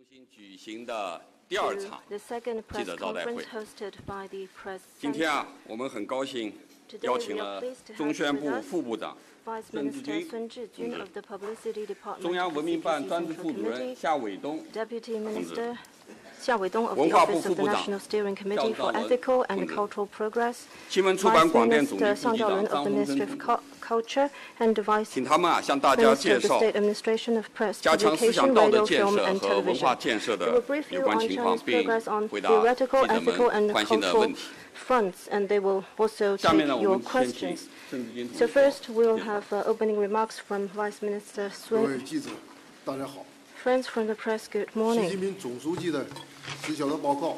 新举行的第二场记者招待会。今天啊，我们很高兴邀请了中宣部副部长孙志军同志、中央文明办专职副主任夏伟东同志。 文化部副部长赵兆伦同志，新闻出版广电总局副局长张洪生同志，请他们向大家介绍加强思想道德建设和文化建设的有关情况，并回答记者们关心的问题。下面呢，我们先请孙志军同志。So first, we'll have opening remarks from Vice Minister Sun. 各位记者，大家好。 Friends from the press, good morning. 习近平总书记的10小的报告。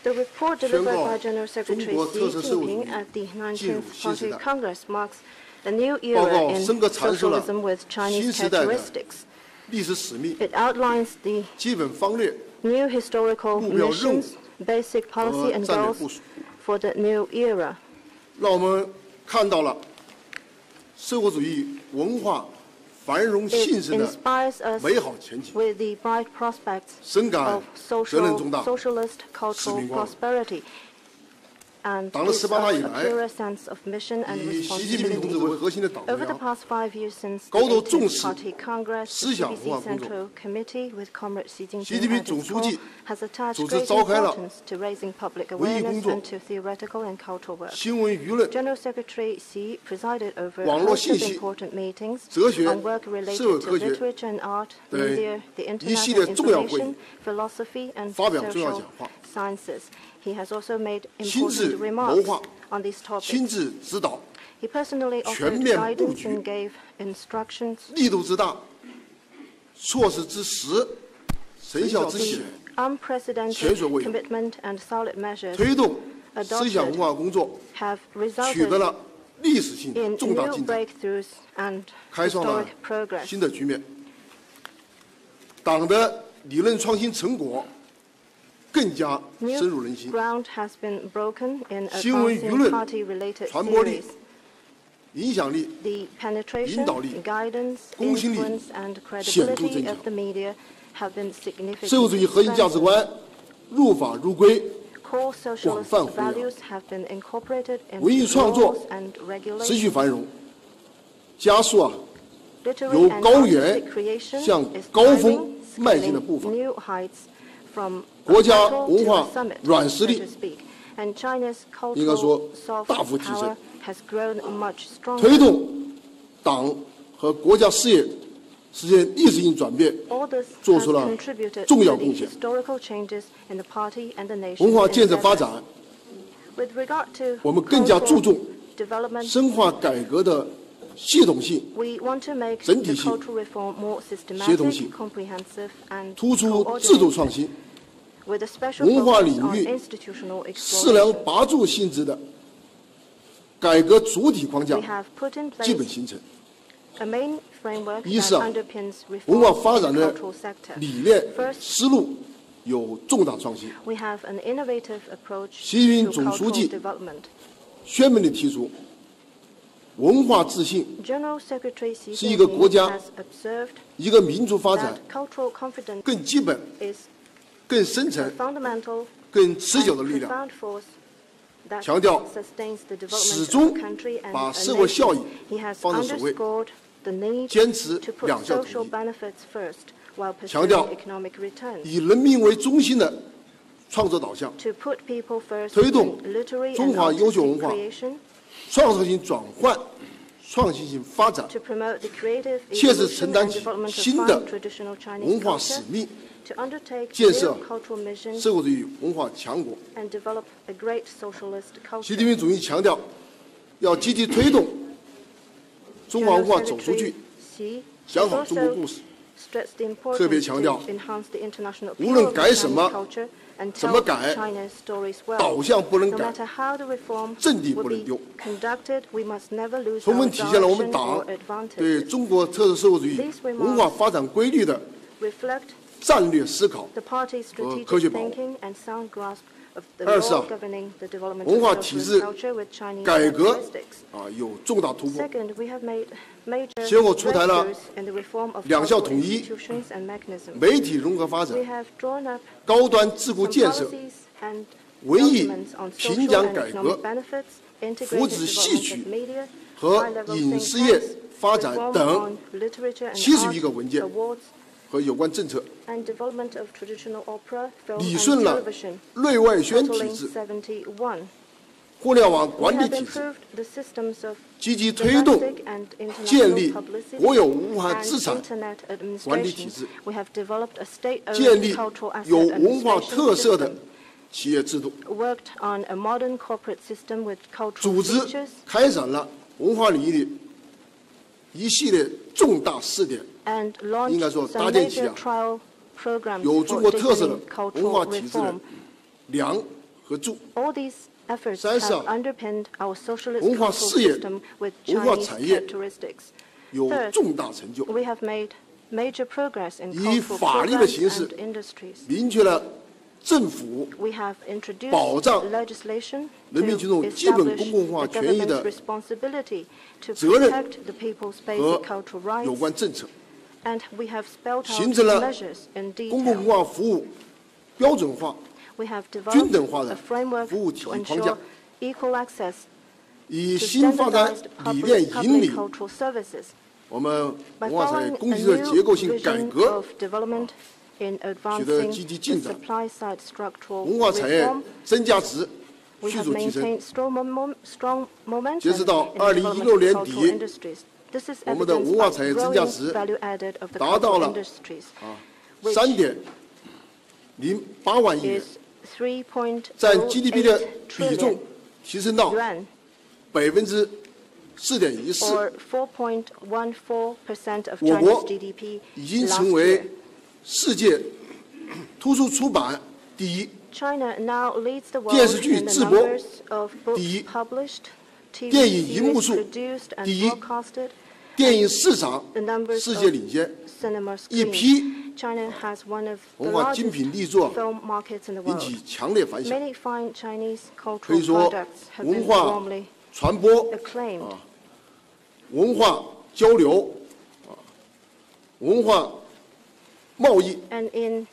The report delivered by General Secretary Xi Jinping at the 19th Party Congress marks a new era in socialism with Chinese characteristics. 历史使命 It outlines the 基本方略 new historical missions, basic policy and goals for the new era. 让我们看到了社会主义文化 繁荣兴盛的美好前景，深感责任重大，使命光荣。党的18大以来，以习近平同志为核心的党中央，高度重视思想文化工作。习近平总书记组织召开了文艺工作、新闻舆论、网络信息、哲学、社会科学等一系列重要会议，发表重要讲话。 He has also made 亲自 important 谋 remarks 划 on these topics. 亲自指导 He personally 全 offered 面布 guidance 局 and gave instructions. 力度之大，措施之实，成效之显， Unprecedented 前所未有。 commitment and solid measures 推动思想文化工作 have 取得 resulted 了历史性 in 重大 new 进展， breakthroughs and 开创了 historic progress. 新的局面。党的理论创新成果 更加深入人心， Ground has been broken in 新闻舆 advancing 论 party-related 传播力 theories. 影响力 The penetration, 引导力 guidance, 公信力 influence, and 显著增 credibility 强 of the media have been 社会主义 significantly 核心价值 strengthened. 观入法入规， Core socialist 广泛弘扬 values have been incorporated 文艺 into 创作 laws and 持续 regulations. 繁荣，加速 Literary 由 and 高原 artistic creation 向 is 高峰 driving, 迈进的 scaling 步伐。 new heights from 国家 a battle 文 to 化 a summit, 软实 so 力 to speak. And China's 应该说 cultural soft 大幅提升。 power has grown much stronger. 推动党和国家事业实现历史性转变， All this 做 has 出了 contributed 重 to 要 the 贡献。 historical changes in the party and the nation. 文化建设发展， With regard to 我们更加注重 development, 深化改革的系统性， we want to make 整 the 体性 cultural reform more 协同 systematic, 性 comprehensive, and 突出制度 coordinated, 创新、 with a special 文化 focus 领 on 域 institutional 四梁 exploration. 拔柱性质的改革主体框架 We have put in 基本 place 形成。 a main framework 一 that 是 underpins 文化 reform 发 in 展 the 的 cultural sector. 理念 First, 思路有重大创新。 we have an innovative approach 习近平 to 总书记 cultural development. 宣明地提出，文化自信 General Secretary Xi 是一个国 Jinping 家 has observed 一个民族发 that 展 cultural confidence 更基本、 is 更深 a 层、 fundamental 更持久的 and 力量， profound force that 强调 sustains the 始 development 终 of the country and 把 a 社会效益 nation. He has 放在首位， underscored the need 坚持 to put 两项统 social 一， benefits first while 强 pursuing 调 economic returns. 以人民为中心的创作导向， To put people first 推动 in literary 中 and 华优秀 artistic 文化 creation, 创造性转换、创新性发展， to promote the creative 切实 evolution 承担 and 起 development of 新 fine 的 traditional Chinese 文化使 culture, 命， to undertake 建设 new cultural missions 社会主义文化强国。 and develop a great socialist 习 culture. 近平总书记强调，要积极推动中华文化走出去， Xi 讲好 has 中国 also 故事。 stressed the 特别 importance 强调 to enhance the international 无 appeal 论 of 改 Chinese 什么 culture and 怎 tell 么改 China's stories well. 导向不能 No 改， matter how the reform 阵地 will 不能 be 丢。 conducted, we must never lose 充 our 分体现了我们 direction 党 or 对 advantage. 中国特色社会主义文化发展规律的 Reflect 战略思考 the party's 和科学 strategic 把握。 thinking and sound grasp of the 二是 law governing the development 文化 of 体 social 制 culture with Chinese 改革 characteristics. 有重大突破。 Second, we have made major 先后出台了 breakthroughs in the reform of 两校 cultural 统一、 institutions and mechanisms. 媒体融合发展 We、have drawn up 高端智库 some 建设、 policies and 文艺 documents on 评 social 奖 and 改革 economic benefits, 扶 integrated 持戏 development 曲 of media, 和 high-level 影 think 视业 tanks, 发展 reform 等 on literature and 71个 art 文件 awards, 和有关政策， and development of traditional opera, film 理 and 顺了 television, 内外宣体 totaling 制、 71. 互联网 We 管理 have 体制， improved the systems of 积极推动 domestic and 建 international 立 publicity 国有文化 and 资产 internet 管理 administration. 体制， We have developed a 建 state-owned 立 cultural asset 有文化 administration 特色的 system, 企业制度， worked on a modern corporate system with cultural 组织 features, 开展了文化领域的一系列重大试点， and 应该 launched 说 some 搭建起 major 啊 trial programs 有中 for 国特色的 deepening 文化 cultural 体制的 reform. 梁和柱。 All these efforts 三是 have underpinned our socialist 文化 cultural 事业 system with 文化 Chinese 产业 characteristics. 有 Third, 重大成就， we have made major progress in 以 cultural 法律的 programs 形式 and industries. 明确了政府 We have introduced 保障 legislation 人民 to 群众基本 establish 公共化 the 权益的 government's responsibility to 责任 protect the people's 和 basic cultural 有 rights, 关政策， and we have spelled 形 out 成了 measures in 公共文 detail. 化服务标准化、 We have 均等 developed 化的 a framework 服务体 to 系框架 ensure，equal access 以 to 新发展 standardized 理念 public 引领 cultural services. 我们 By 文化产业 following 供 a 给侧 new 结构性改 vision 革 of development in 取得 advancing 积极 the 进展， supply side structural 文化产业 reform, 增价值 we 迅 have 速提升。 maintained strong momentum 截止到 in the development 2016 of 年 cultural 底， industries. This is 我们的 evidenced 文化 by 产业增价 growing 值 value added of the 达到 cultural 了 industries, which 3.08万亿元， is 3.08占 GDP 的比重 trillion 提升到 yuan, 4.14%， or 4.14% of 我 China's 国 GDP 已经 last 成 year. 为世界图书出版第一、 China now leads the 电 world 视剧 in the 制播 numbers of books 第一、 published, TV 电影银幕 series 数 produced and 第一、 broadcasted, 电影市场 the numbers 世界 of 领先， cinema 一 screens. 批 China has one of the 文化精 largest 品力作 film markets in the 引 world. 起强烈反响。 Many fine Chinese 可以 cultural 说 products have 文 been 化 warmly 传播、 acclaimed. 文化交流、文化贸易 And in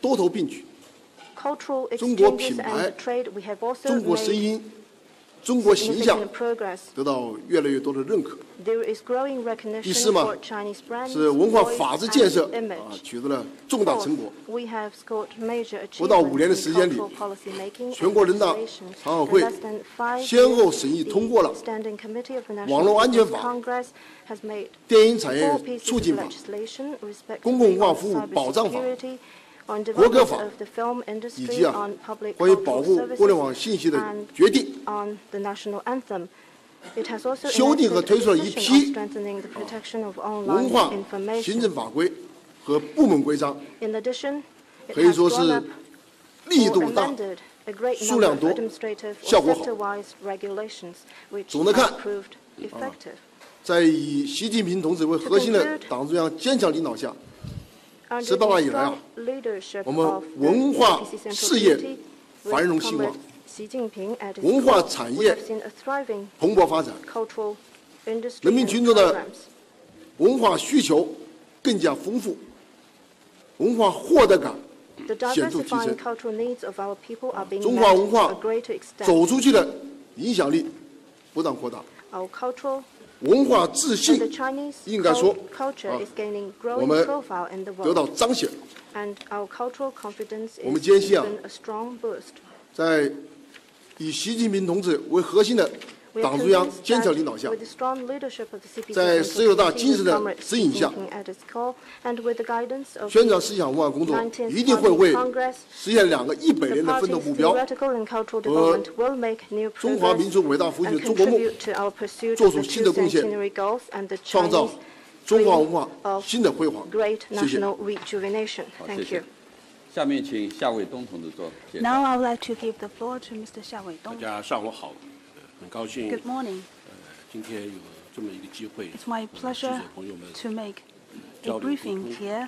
多头并举， cultural 中国 exchanges 品牌、 and trade, we have also 中国声 made 音、中国形象 significant progress. 得到越来越多的认可。 There is growing 第 recognition 四嘛 for Chinese brands, 是文化 voice 法治建设 and image. 取得了重大 Fourth, 成果。 we have scored major 不到5 achievements 年的 in 时间里 cultural policy making 全 and 国人大 legislation. 常委 In 会 less than 5先后 years, 审议通过了 the Standing Committee of the 网络 National 安全法 Congress has made 电影产业 4 pieces 促 of 进法、 legislation 公共 respectively 文化 on 服务保障法 cybersecurity, on 国歌 development 法 of the film 以 industry, 及 on public 关于保 cultural 护互联 services, 网信息的 and 决定， on the national anthem. It has also 修订和 enacted 推出 a 了一 decision 批 on strengthening the protection of 文 online 化行 information. 政法规和部门规章， In addition, it 可以 has 说 drawn 是 up 力 or 度大。 amended a great 数 number 量 of 多 administrative 效 or 果好 sector-wise regulations, which 总的看 have proved effective. 在以习近平同志为核心的党中央坚强领导下， Under 18 the 年以来啊， strong leadership 我们 of the 文化 CPC Central 事业 Committee, 繁 with 荣兴旺， Comrade Xi Jinping at its 文化 core, 产 we 业 have seen a thriving 蓬勃发展， cultural industry 人民 and 群众的 programs. 文化需求更加丰富，文化获得感 The 显著提 diversifying 升， cultural needs of our people are being 中华 met 文 to 化 a greater extent. 走出去的影响力不断扩大， Our cultural 文化自 and 信 the Chinese 应该说 culture is gaining 我 growing 们 profile in the 得到 world, 彰显。 and our cultural confidence 我们 is 坚信啊， given a strong boost. 在以习近平同志为核心的 We are 党中央 convinced 坚强 that 领导下 with，the strong leadership of the CPC 在 Central 16大 Committee 精神 with 的 Comrade 指 Xi 引下 Jinping at its core, and with the guidance of 宣 the 传思想文化工作 19th 一定会为 Party Congress, 实现2个100 the 年的奋斗 party's 目标 theoretical and cultural development will make new 中华民 progress 族伟大复兴 and 的中国梦， contribute to our pursuit 做 of 出 the 新的 two 贡献， centenary goals and the 创造 Chinese 中华文化 of 新的辉煌。 great 谢谢。 national rejuvenation. 好，谢 Thank 谢 you.。下面请夏卫东同志做介绍。 Now I would like to give the floor to Mr. Xia 大 Weidong. 家上午好，很高兴 Good morning. 今天有这么一个机会， It's my 记 pleasure 者朋友们 to make a 交流沟 briefing 通。 here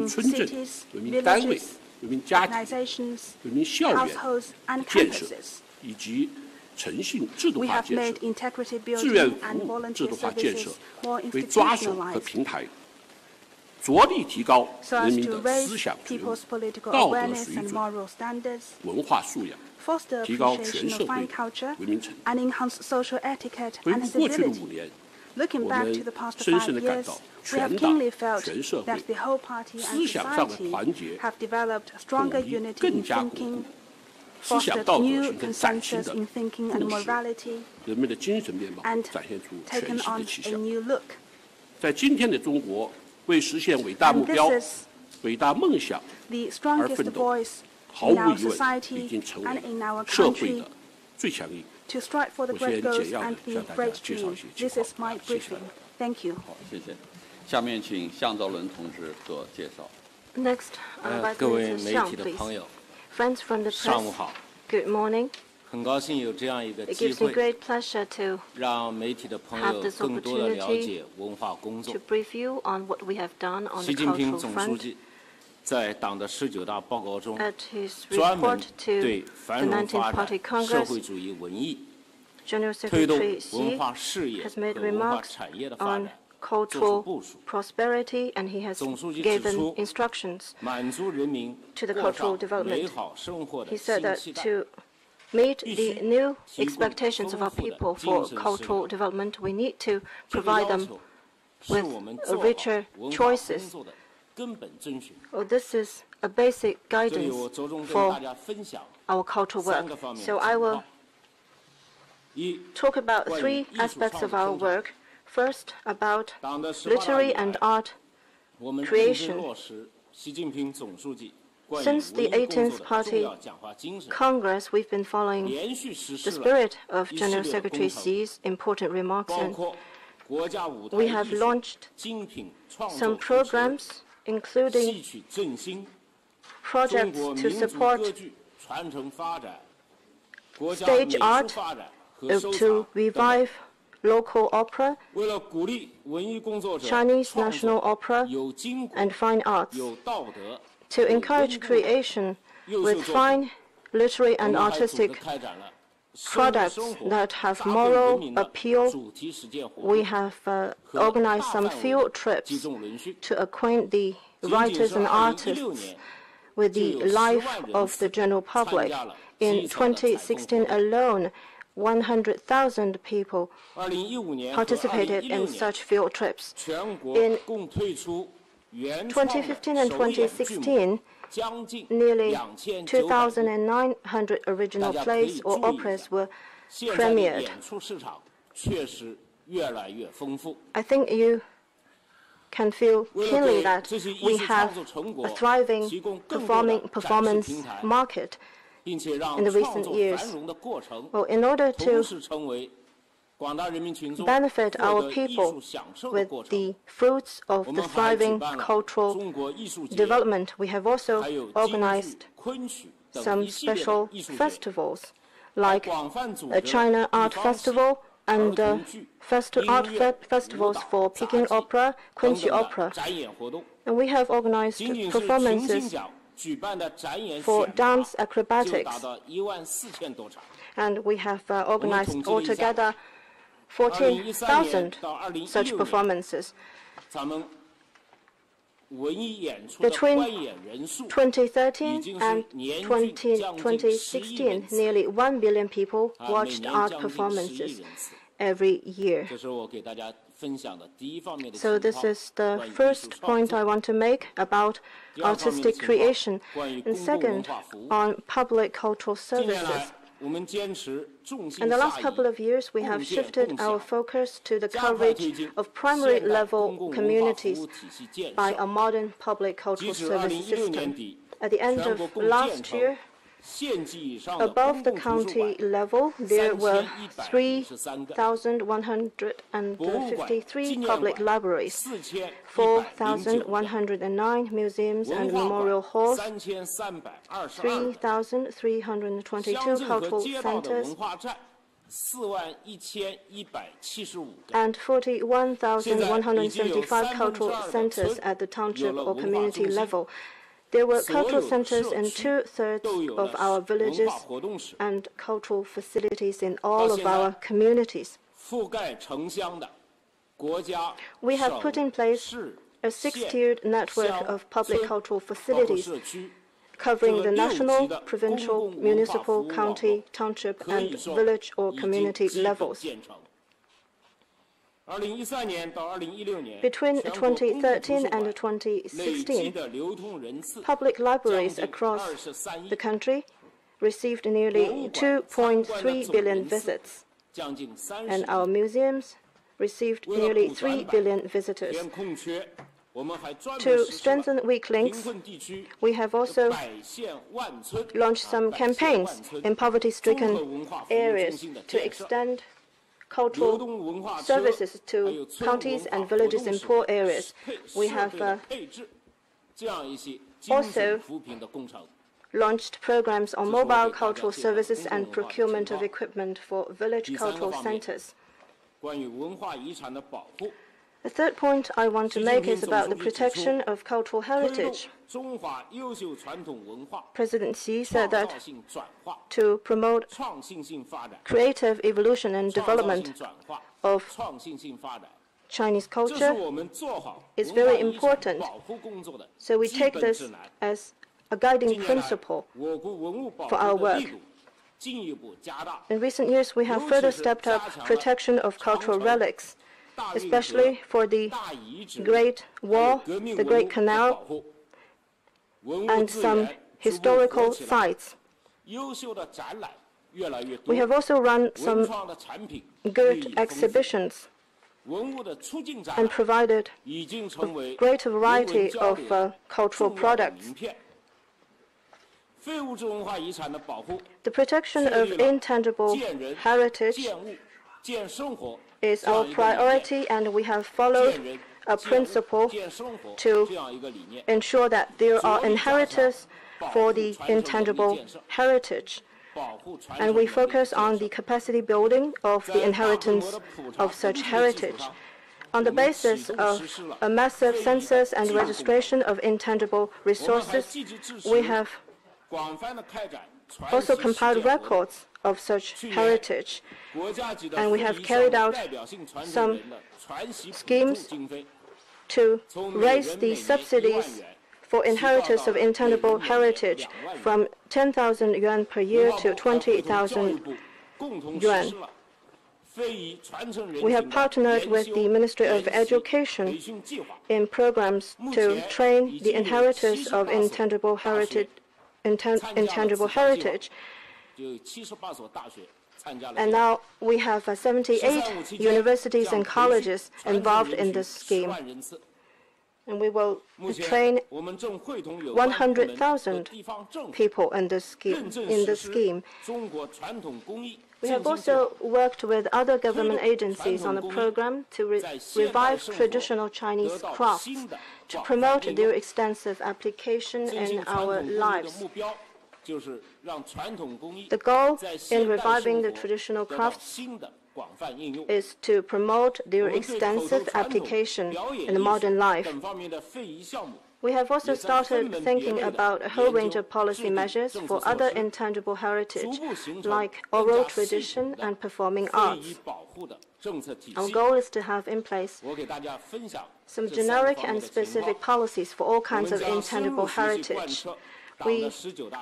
民村镇、人民单位、人民家庭、人民校园建设，以及诚信制度化建设、志愿服务制度化建设为抓手和平台，着力提高 so 人 as 民 to 的 raise 思想觉悟、 people's political 道德 awareness 水 and 准、 moral standards, 文化素养， foster 提高全 appreciation 社 of 会 fine culture, 文明程度。 and enhance social etiquette 回 and 顾过去的 civility. 5年， Looking 我 back 们 to the past 深深 5 地感 years, 到 we have 全党 keenly felt 全社 that 会 the whole party and 思想上的 society 团结 have developed stronger 统一 unity 更 in 加巩固 thinking, 思想 fostered 道德 new 形成崭新 consensus 的 in thinking and 共识， morality, 人们的精神面貌 and 展现出全 taken 新 on 的气 a 象。 new look. 在今天的中国，为实现伟大 And 目标 this is、 伟大梦想 the 而 strongest 奋斗， voice 毫无 in our 疑问已 society 经成 and 为 in our 社会 country 的最强力。 to strive for the 我 great 先 goals 简要 and 地 the 向大家 great 介绍一 dream. 些情 This 况。 is my 谢谢。 briefing. Thank you. 好，谢谢。下面请向昭伦同志做介绍。 Next, Vice 各位 Minister 媒 Xiang, 体的 please. 朋友， Friends from the 上 press, 午好！ good morning. 很高兴有这样一个 It 机 gives me 会， great pleasure to 让媒体的朋 have 友 this 更多的了 opportunity 解文化工作 to。brief you on what we have done on 习 the 近平 cultural 总书 front 记在党的19大报告中， at his 专门 report 对 to 繁 the 荣 19th 发 Party 展、社 Congress. 会主义文艺、 General 推动 Secretary 文 Xi 化事业 has made 和文化 remarks 产业的发 on 展做出 cultural 部署， prosperity, and he has 总书记指 given 出 instructions 满足人民 to the 过 cultural 上 development. 美好生活的 He said 新 that 期待。 to meet 必 the 须 new 提供 expectations of our 丰富的 people 精 for 神食 cultural 粮。 development, we need to 这个 provide 要 them 求是 with 我们 a 做好 richer 文化工 choices. 作的根本遵循。 Oh, this is a basic 所以 guidance 我着重跟 for 大家分享 our cultural 3 work. 个方面 So 的 I 情 will 况。一， talk about 关于 3艺术 aspects 创 of 作 our 增长。 work. First, about 党的18大 literary 以 and 来， art 我们认 creation. 真落实习近平总书记关于 Since the 文艺工 18th 作的重 Party 要讲话精神， Congress, we've been following 连续实 the 施了 spirit of 一系 General 列的 Secretary 工程， Xi's important remarks, 包 and 括国家舞台 we 艺 have 术 launched 精品创 some 作扶持 programs, 戏 including 曲振兴、中 projects 国 to 民族歌 support 剧传承发展、国家 stage 美 art, 术发展和收 to 藏等等。 revive local opera, 为了鼓励文艺工作者 Chinese 创 national 作 opera, 有经过、 and fine arts, 有道德、 to 有 encourage 温度的 creation 优秀 with 作品， fine literary 我 and 们还组织 artistic 开展了 products 生活 that have 扎根 moral 人民的 appeal. 主题实践活 We 动 have 和 organized 大 some 范围 field 集 trips 中轮训。 to acquaint the 仅仅 writers 是 and 2016 artists 年 with 就 the 有10 life 万人 of the 次 general 参 public. 加了 In 基层的采购活 2016 动。 alone, 100,000 people 2015年和 participated 2016 in 年， such field trips. 全国 In 共推出原创的 2015 and 首演剧目 2016, 将近 nearly 2900 2,900 original 大家可以 plays or 注意一 operas 下 were 现在的 premiered. 演出市场确实越来越丰富。 I think you can feel 为了 keenly 给 that 这些艺 we 术 have 创作成果 a thriving 提供更多的 performance 展示平台， market. 并且让 in the 创 recent 作 years. 繁荣的过程 Well, in order 同 to 时成为广大人民群众 benefit 获 our 得艺 people 术享受的 with 过程， the fruits of 我 the 们还举 thriving 办了 cultural 中国艺术节， development, we have also 还有京 organized 剧、昆曲等 some 一系列的 special 艺术节， festivals 还 like 广泛组织 a China 地 Art 方戏、 Festival 儿 and 童剧、 art 音乐、 festivals 舞蹈、 for 杂 Peking 技 Opera, 等 Kunqi 等的 Opera. 展演活动。 And we have organized 仅仅是群星 performances 奖举办的展演 for 选拔 dance 就达 acrobatics, 到14000多场。 and we have organized 统计了一下， altogether 2013年 14,000 到2016 such 年 performances. 咱们文艺演出的 Between 观演人数已2013经 and 是年均将近10亿人 2016, 次， nearly 1 billion people 每 watched 年 art 将近10亿 performances 人次。 every year. 这是我给大家分享的第一方面的 So 情 this 况， is the 关于艺术 first 创 point 作 I want to make about 第二方面的 artistic 情况 creation. 关于 And 公共文 second, 化服务。 on public cultural 近年 services. 来，我们坚持重心 In the 下 last couple of 移， years, we 共 have 建 shifted 共 our 享， focus to the 加快推 coverage 进 of primary 现代 level 公共文化服 communities 务体系建 by 设。 a modern public 截 cultural 至 service 2016 年 system. 底， At the end 全 of 国共建 last 成 year, 县级以上的 above 公 the 共图书 county 馆 level, there were 3153个，博物馆、纪 3,153 念 public 馆 libraries, 4109个， 4,109 museums 文 and 化 memorial 馆 halls, 3322个，乡 3,322 镇和 cultural 街道的文 centers, 化站41175个。 and 41,175 cultural centers at the township or community level. There were cultural centers in 2/3 of our villages 文化活动室 and cultural facilities in all of our communities. 覆盖城乡的国家、 We have 省 put in place 市 a 6-tiered network of public cultural facilities covering the national, provincial, municipal, county, township, and village or community levels. Between 2013 and 2016, public libraries across the country received nearly 2.3 billion visits, and our museums received nearly 3 billion visitors. To strengthen weak links, we have also launched some campaigns in poverty-stricken areas to extend cultural services to counties and villages in poor areas. We have also launched programs on mobile cultural services and procurement of equipment for village cultural centers. The third point I want to make is about the protection of cultural heritage. President Xi said that to promote creative evolution and development of Chinese culture is very important. So we take this as a guiding principle for our work. In recent years, we have further stepped up protection of cultural relics, especially for the Great Wall, the Great Canal, and some historical sites. We have also run some good exhibitions and provided a greater variety of cultural products. The protection of intangible heritage is our priority, and we have followed a principle to ensure that there are inheritors for the intangible heritage. And we focus on the capacity building of the inheritance of such heritage. On the basis of a massive census and registration of intangible resources, we have also compiled records of such heritage, and we have carried out some schemes to raise the subsidies for inheritors of intangible heritage from 10,000 yuan per year to 20,000 yuan. We have partnered with the Ministry of Education in programs to train the inheritors of intangible heritage. And now we have 78 universities and colleges involved in this scheme. And we will train 100,000 people in this scheme. We have also worked with other government agencies on a program to revive traditional Chinese crafts, to promote their extensive application in our lives. The goal in reviving the traditional crafts is to promote their extensive application in the modern life. We have also started thinking about a whole range of policy measures for other intangible heritage, like oral tradition and performing arts. Our goal is to have in place some generic and specific policies for all kinds of intangible heritage. We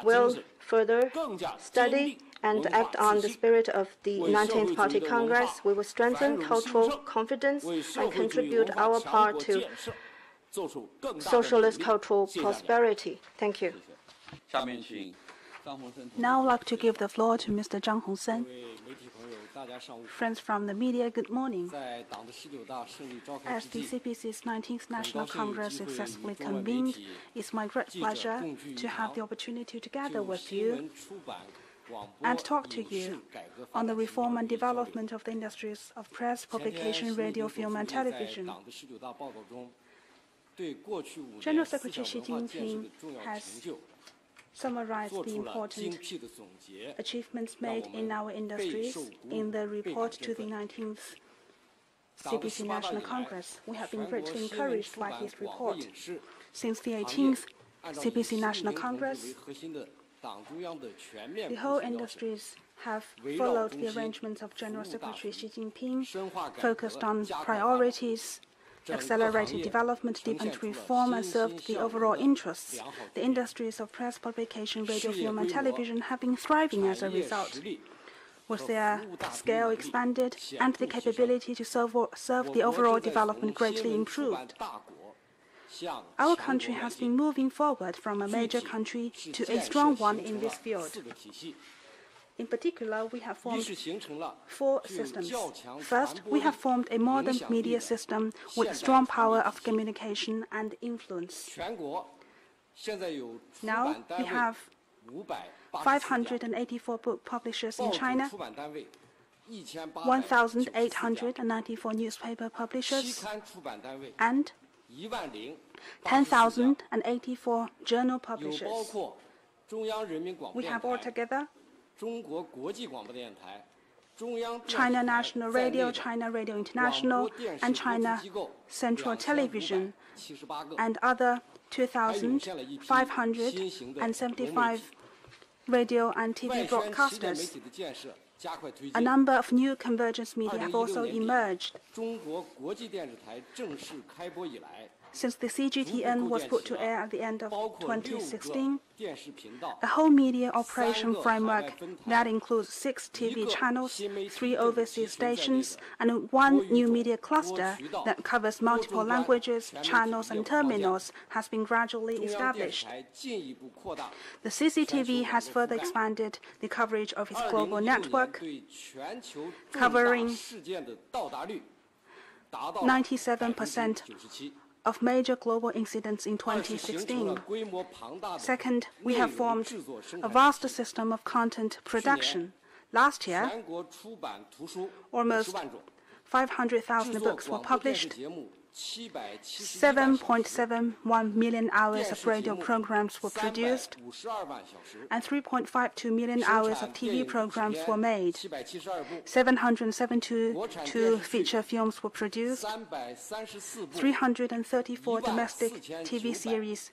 will further study and act on the spirit of the 19th Party Congress. We will strengthen cultural confidence and contribute our part to socialist cultural prosperity. Thank you. Now I'd like to give the floor to Mr. Zhang Hongsen. Friends from the media, good morning. As the CPC's 19th National Congress successfully convened, it's my great pleasure to have the opportunity to gather with you and talk to you on the reform and development of the industries of press, publication, radio, film, and television. General Secretary Xi Jinping has summarized the important achievements made in our industries in the report to the 19th CPC National Congress. We have been greatly encouraged by his report. Since the 18th CPC National Congress, the whole industries have followed the arrangements of General Secretary Xi Jinping, focused on priorities accelerated development, deepened reform, and served the overall interests. The industries of press, publication, radio, film, and television have been thriving as a result, with their scale expanded and the capability to serve the overall development greatly improved. Our country has been moving forward from a major country to a strong one in this field. In particular, we have formed 4 systems. First, we have formed a modern media system with strong power of communication and influence. Now, we have 584 book publishers in China, 1,894 newspaper publishers, and 10,084 journal publishers. We have altogether China National Radio, China Radio International, and China Central Television, and other 2,575 radio and TV broadcasters. A number of new convergence media have also emerged. Since the CGTN was put to air at the end of 2016, a whole media operation framework that includes 6 TV channels, 3 overseas stations, and 1 new media cluster that covers multiple languages, channels, and terminals has been gradually established. The CCTV has further expanded the coverage of its global network, covering 97% of major global incidents in 2016. Second, we have formed a vast system of content production. Last year, almost 500,000 books were published, 7.71 million hours of radio programs were produced, and 3.52 million hours of TV programs were made. 772 feature films were produced, 334 domestic TV series,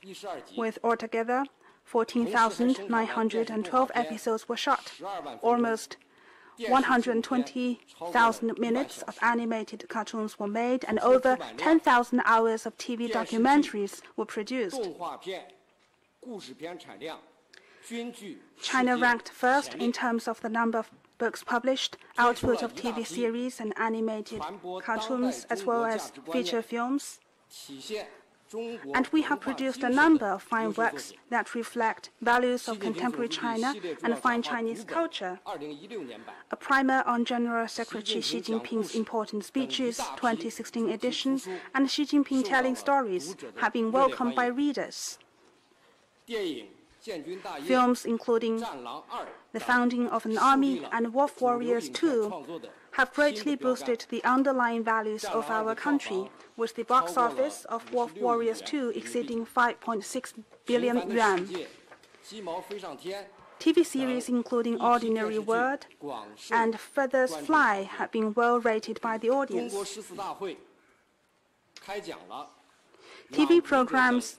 with altogether 14,912 episodes were shot. Almost 120,000 minutes of animated cartoons were made, and over 10,000 hours of TV documentaries were produced. China ranked first in terms of the number of books published, output of TV series and animated cartoons, as well as feature films. And we have produced a number of fine works that reflect values of contemporary China and fine Chinese culture. A primer on General Secretary Xi Jinping's important speeches, 2016 edition, and Xi Jinping telling stories have been welcomed by readers. Films including The Founding of an Army and Wolf Warriors 2 have greatly boosted the underlying values of our country, with the box office of Wolf Warriors 2 exceeding 5.6 billion yuan. TV series including Ordinary World and Feathers Fly have been well rated by the audience. TV programs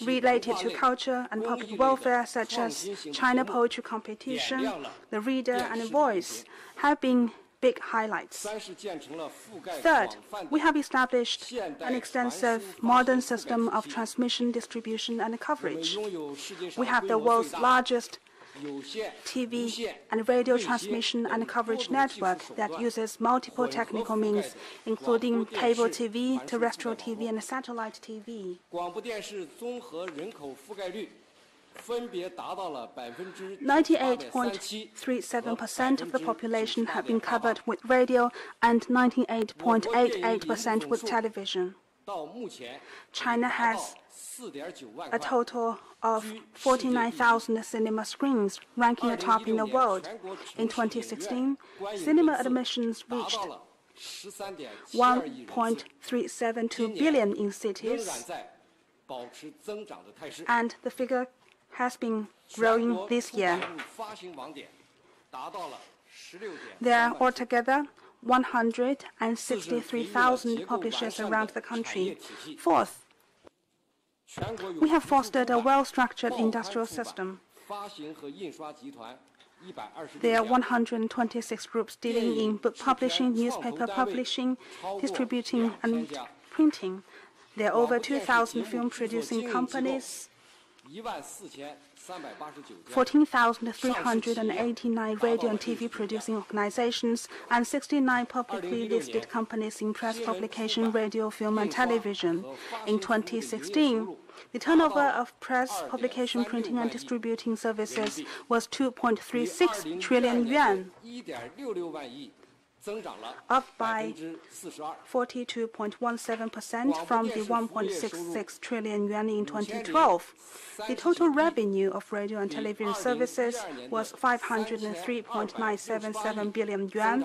related to culture and public welfare, such as China Poetry Competition, The Reader, and Voice, have been big highlights. Third, we have established an extensive modern system of transmission, distribution, and coverage. We have the world's largest TV and radio transmission and coverage network that uses multiple technical means, including cable TV, terrestrial TV, and satellite TV. 98.37% of the population have been covered with radio and 98.88% with television. China has a total of 49,000 cinema screens, ranking atop in the world. In 2016, cinema admissions reached 1.372 billion in cities, and the figure has been growing this year. There are altogether 163,000 publishers around the country. Fourth, we have fostered a well-structured industrial system. There are 126 groups dealing in book publishing, newspaper publishing, distributing, and printing. There are over 2,000 film-producing companies, 14,389 radio and TV producing organizations, and 69 publicly listed companies in press publication, radio, film, and television. In 2016, the turnover of press publication, printing, and distributing services was 2.36 trillion yuan, up by 42.17% from the 1.66 trillion yuan in 2012. The total revenue of radio and television services was 503.977 billion yuan,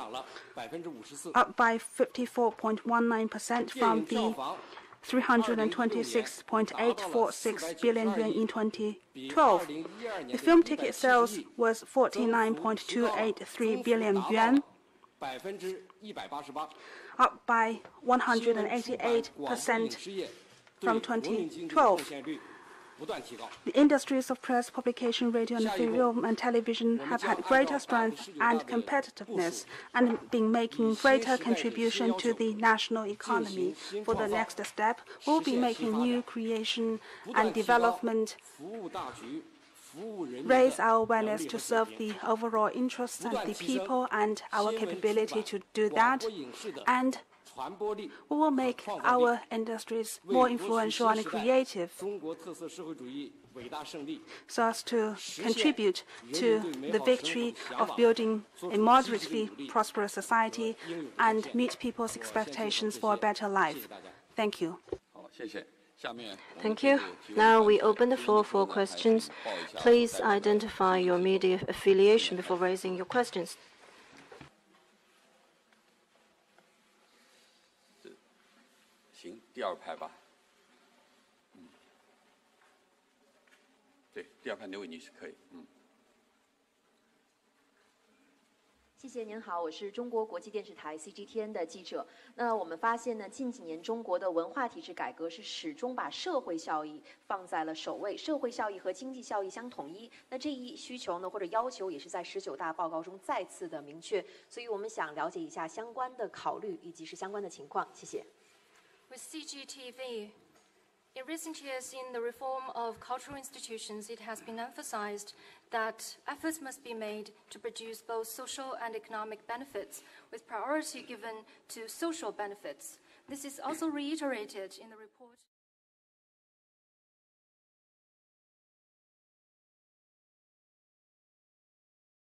up by 54.19% from the 326.846 billion yuan in 2012. The film ticket sales was 49.283 billion yuan, up by 188% from 2012. The industries of press, publication, radio, and film and television have had greater strength and competitiveness and been making greater contribution to the national economy. For the next step, we'll be making new creation and development, raise our awareness to serve the overall interests of the people and our capability to do that, and we will make our industries more influential and creative so as to contribute to the victory of building a moderately prosperous society and meet people's expectations for a better life. Thank you. Thank you. Now we open the floor for questions. Please identify your media affiliation before raising your questions. 行，第二排吧。对，第二排那位女士可以。谢谢您好，我是中国国际电视台 CGTN 的记者。那我们发现呢，近几年中国的文化体制改革是始终把社会效益放在了首位，社会效益和经济效益相统一。那这一需求呢，或者要求也是在19大报告中再次的明确。所以我们想了解一下相关的考虑以及是相关的情况。谢谢。With CGTV, in recent years, in the reform of cultural institutions, it has been emphasized that efforts must be made to produce both social and economic benefits, with priority given to social benefits. This is also reiterated in the report.